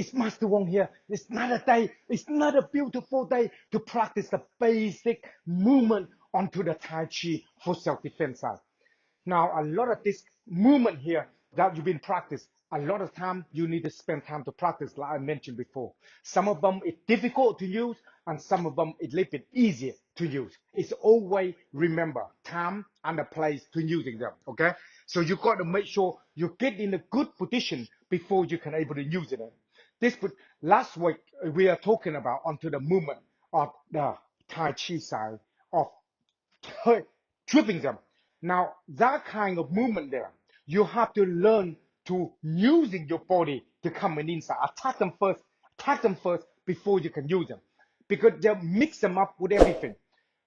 it's Master Wong here. It's another day. It's another beautiful day to practice the basic movement onto the Tai Chi for self-defense side. Now, a lot of this movement here that you've been practiced, a lot of time you need to spend time to practice, like I mentioned before. Some of them it's difficult to use, and some of them it's a little bit easier to use. It's always remember time and the place to using them. Okay, so you got to make sure you get in a good position before you can able to use it. Last week we are talking about onto the movement of the Tai Chi side of tripping them. Now, that kind of movement there, you have to learn to using your body to come in inside. Attack them first before you can use them. Because they mix them up with everything.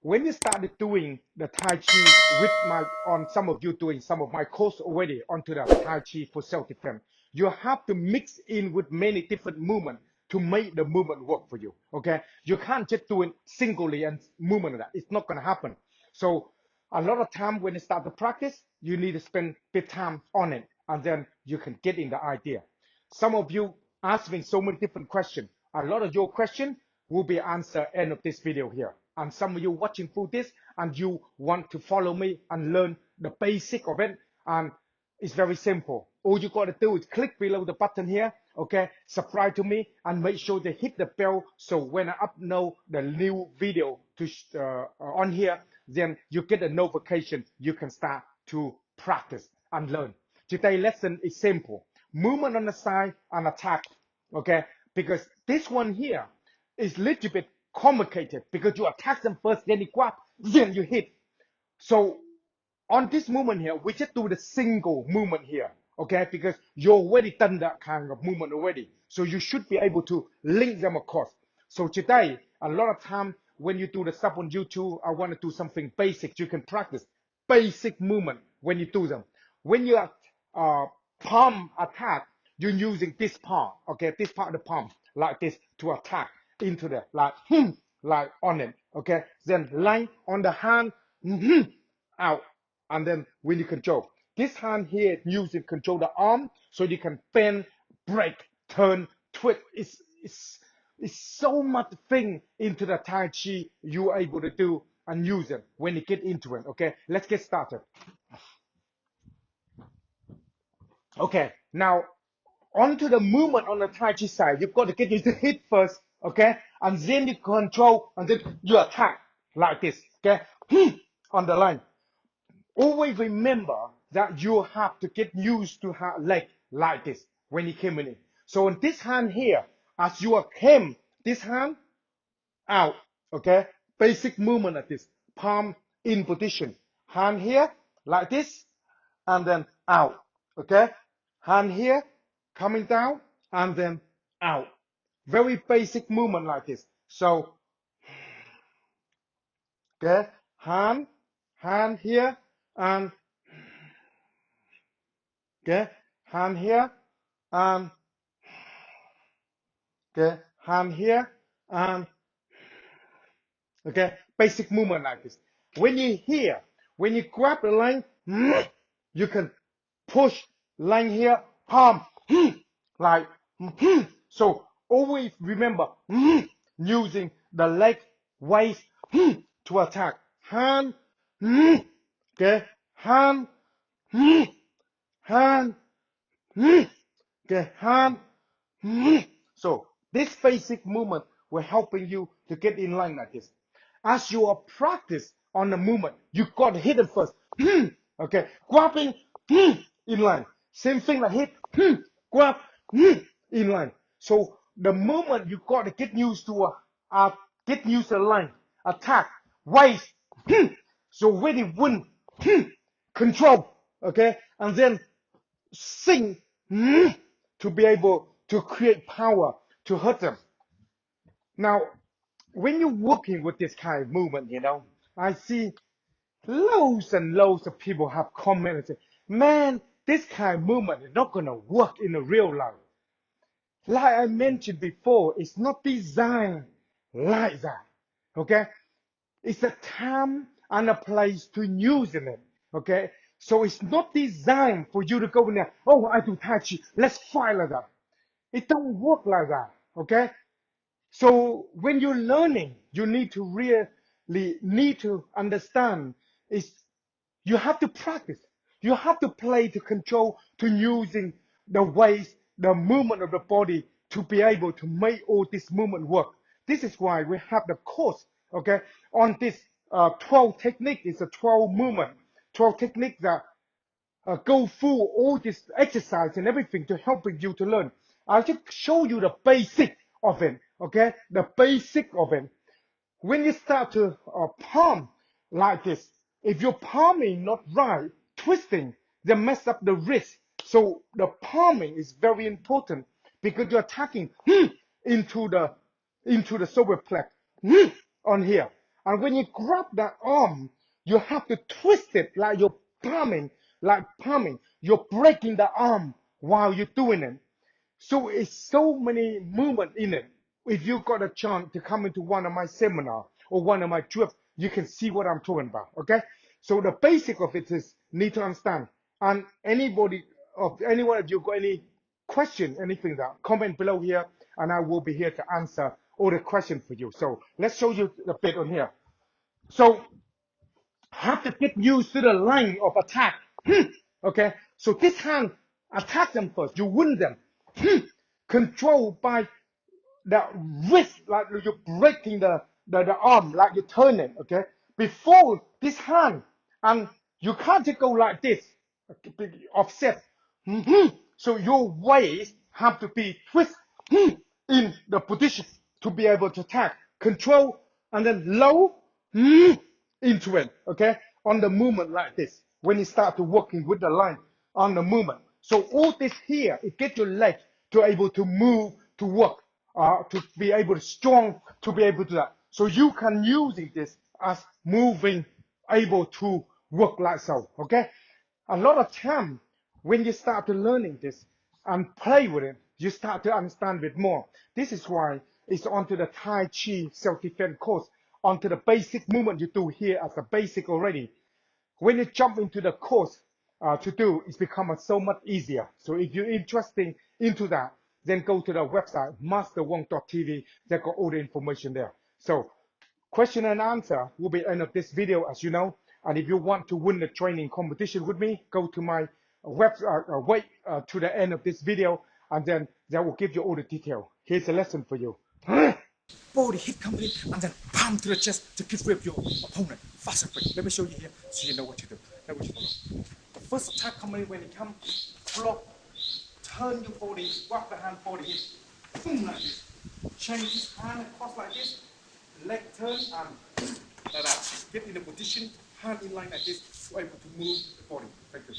When you started doing the Tai Chi with on some of you doing some of my course already onto the Tai Chi for self-defense, you have to mix in with many different movements to make the movement work for you. Okay, you can't just do it singly and movement like that. It's not going to happen. So a lot of time when you start to practice, you need to spend bit time on it, and then you can get in the idea. Some of you ask me so many different questions. A lot of your questions will be answered end of this video here. And some of you watching through this and you want to follow me and learn the basic of it. And it's very simple. All you got to do is click below the button here, okay? Subscribe to me and make sure to hit the bell so when I upload the new video to on here, then you get a notification. You can start to practice and learn. Today's lesson is simple. Movement on the side and attack, okay? Because this one here is a little bit complicated because you attack them first, then you grab, then you hit. So on this movement here, we just do the single movement here, okay? Because you already done that kind of movement already. So you should be able to link them across. So today, a lot of time when you do the stuff on YouTube, I want to do something basic. You can practice basic movement when you do them. When you palm attack, you're using this palm, okay? This part of the palm, like this, to attack into the, like on it, okay? Then line on the hand, out. And then when you control this hand here, using control the arm so you can bend, break, turn, twist. It's so much thing into the Tai Chi you're able to do and use it when you get into it. Okay, let's get started. Okay, now onto the movement on the Tai Chi side, you've got to get into hit first, okay, and then you control and then you attack like this, okay, on the line. Always remember that you have to get used to leg like this when you came in. So on this hand here, as you are came, this hand out, okay? Basic movement like this. Palm in position. Hand here, like this, and then out, okay? Hand here, coming down, and then out. Very basic movement like this. So, okay? Hand here, and okay, hand here, and okay, hand here, and okay, basic movement like this. When you here, when you grab the line, you can push line here, palm, like so. Always remember using the leg, waist to attack. Hand, okay, hand, hand. Okay, hand. So this basic movement will helping you to get in line like this. As you are practice on the movement, you got to hit it first. Okay, grabbing in line. Same thing like hit, grab in line. So the movement you got to get used to get used to the line. Attack, waist. So when you win, control. Okay, and then sing to be able to create power to hurt them. Now, when you're working with this kind of movement, I see loads and loads of people have commented, and say, man, this kind of movement is not going to work in the real life. Like I mentioned before, it's not designed like that. Okay? It's a time and a place to use it. Okay? So it's not designed for you to go in there, oh, I do Tai Chi, let's fight like that. It don't work like that. Okay. So when you're learning, you need to really need to understand is you have to practice. You have to play to control to using the ways, the movement of the body to be able to make all this movement work. This is why we have the course, okay, on this 12 technique. It's a 12 movement, 12 techniques that go through all this exercise and everything to helping you to learn. I'll just show you the basic of it, okay? The basic of it. When you start to palm like this, if your palming not right, twisting, then mess up the wrist. So the palming is very important because you're attacking into the solar plex on here. And when you grab that arm, you have to twist it like you're palming, like palming. You're breaking the arm while you're doing it. So it's so many movement in it. If you got a chance to come into one of my seminar or one of my trips, you can see what I'm talking about. Okay. So the basic of it is need to understand. And anybody of anyone of you got any question, anything that comment below here, and I will be here to answer all the questions for you. So let's show you a bit on here. So have to get used to the line of attack. Okay, so this hand attack them first. You win them. Controlled by the wrist, like you're breaking the arm, like you turn it. Okay, before this hand, and you can't just go like this, offset. So your waist have to be twist in the position to be able to attack, control, and then low into it, okay? On the movement like this, when you start to working with the line on the movement. So all this here, it gets your leg to able to move, to work, to be able to strong, to be able to that. So you can using this as moving, able to work like so, okay? A lot of time when you start to learning this and play with it, you start to understand it more. This is why it's onto the Tai Chi self-defense course, onto the basic movement you do here as a basic already. When you jump into the course to do, it's become so much easier. So if you're interested into that, then go to the website masterwong.tv. They got all the information there. So question and answer will be end of this video, as you know. And if you want to win the training competition with me, go to my website, wait to the end of this video, and then that will give you all the detail. Here's a lesson for you. Body hit coming in, and then palm to the chest to get rid of your opponent. Fast and quick. Let me show you here so you know what to do. Let me follow. The first attack coming in when it comes, block, turn your body, wrap the hand body hit, boom like this. Change this hand across like this, leg turn and like that. Get in the position, hand in line like this, so able to move the body. Thank you.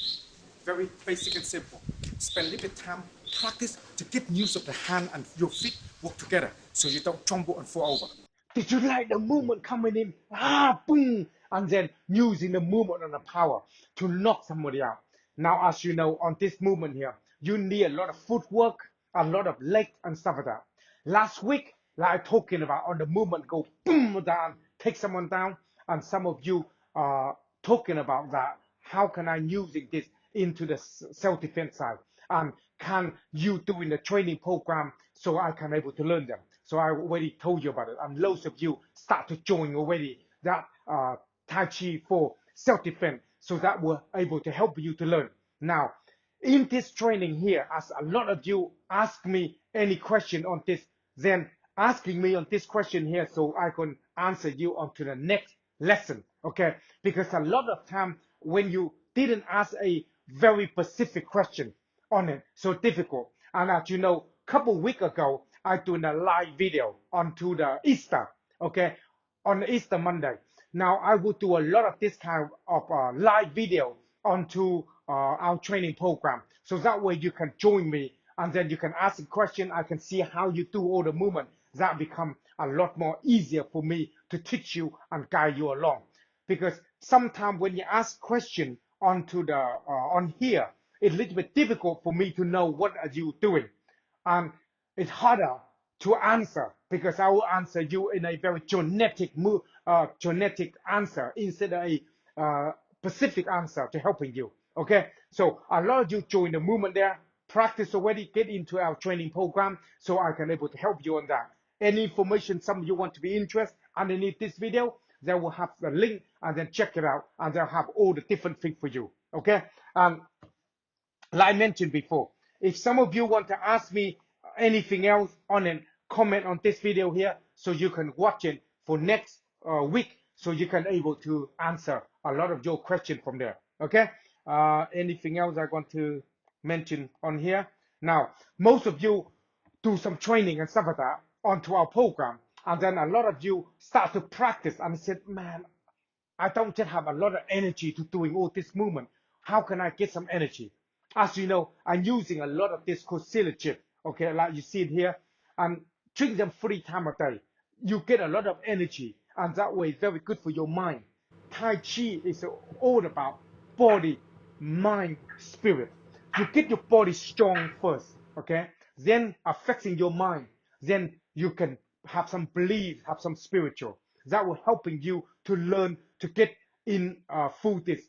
Very basic and simple. Spend a little bit of time, practice to get use of the hand and your feet work together so you don't tumble and fall over. Did you like the movement coming in? Boom! And then using the movement and the power to knock somebody out. Now, as you know, on this movement here, you need a lot of footwork, a lot of leg and stuff like that. Last week, like talking about on the movement, go boom down, take someone down, and some of you are talking about that. How can I using this into the self-defense side? And can you do in the training program so I can able to learn them? So I already told you about it, and loads of you start to join already that Tai Chi for self-defense, so that will able to help you to learn. Now, in this training here, as a lot of you ask me any question on this, then asking me on this question here so I can answer you on to the next lesson, okay? Because a lot of time when you didn't ask a very specific question on it, so difficult. And as you know, couple weeks ago, I doing a live video onto the Easter, okay, on the Easter Monday. Now I will do a lot of this kind of live video onto our training program, so that way you can join me and then you can ask a question. I can see how you do all the movement. That become a lot more easier for me to teach you and guide you along. Because sometimes when you ask question onto the on here, it's a little bit difficult for me to know what are you doing, and it's harder to answer because I will answer you in a very genetic answer instead of a specific answer to helping you. Okay, so a lot of you join the movement there, practice already, get into our training program so I can able to help you on that. Any information some of you want to be interested underneath this video, they will have the link and then check it out and they'll have all the different things for you. Okay. Like I mentioned before, if some of you want to ask me anything else on it, comment on this video here so you can watch it for next week so you can able to answer a lot of your questions from there. Okay. Anything else I want to mention on here? Now, most of you do some training and stuff like that onto our program, and then a lot of you start to practice and said, man, I don't just have a lot of energy to doing all this movement. How can I get some energy? As you know, I'm using a lot of this called chip. Okay, like you see it here. And drink them 3 times a day. You get a lot of energy, and that way it's very good for your mind. Tai Chi is all about body, mind, spirit. You get your body strong first, okay? Then affecting your mind. Then you can have some belief, have some spiritual. That will helping you to learn to get in through this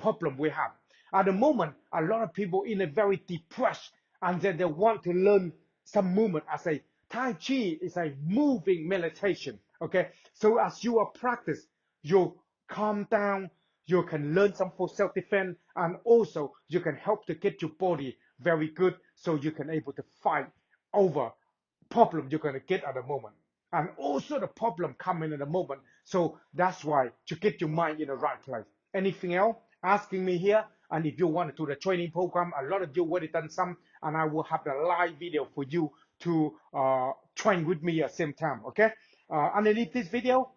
problem we have. At the moment, a lot of people in a very depressed, and then they want to learn some movement. I say Tai Chi is a moving meditation. Okay, so as you are practice, you calm down. You can learn some for self-defense, and also you can help to get your body very good, so you can able to fight over problem you're gonna get at the moment, and also the problem coming at the moment. So that's why to get your mind in the right place. Anything else? Asking me here. And if you want to do the training program, a lot of you already done some, and I will have the live video for you to train with me at the same time. Okay. Underneath this video,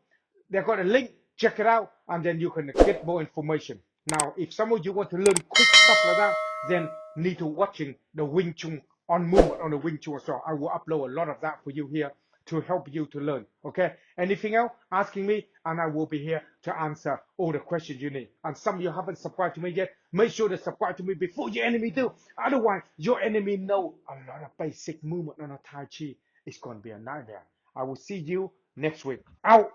they've got a link. Check it out, and then you can get more information. Now, if some of you want to learn quick stuff like that, then need to watching the Wing Chun on movement on the Wing Chun as well. I will upload a lot of that for you here to help you to learn. Okay. Anything else? Asking me, and I will be here to answer all the questions you need. And some of you haven't subscribed to me yet. Make sure to subscribe to me before your enemy do. Otherwise, your enemy know a lot of basic movement on a Tai Chi. It's going to be a nightmare. I will see you next week. Out.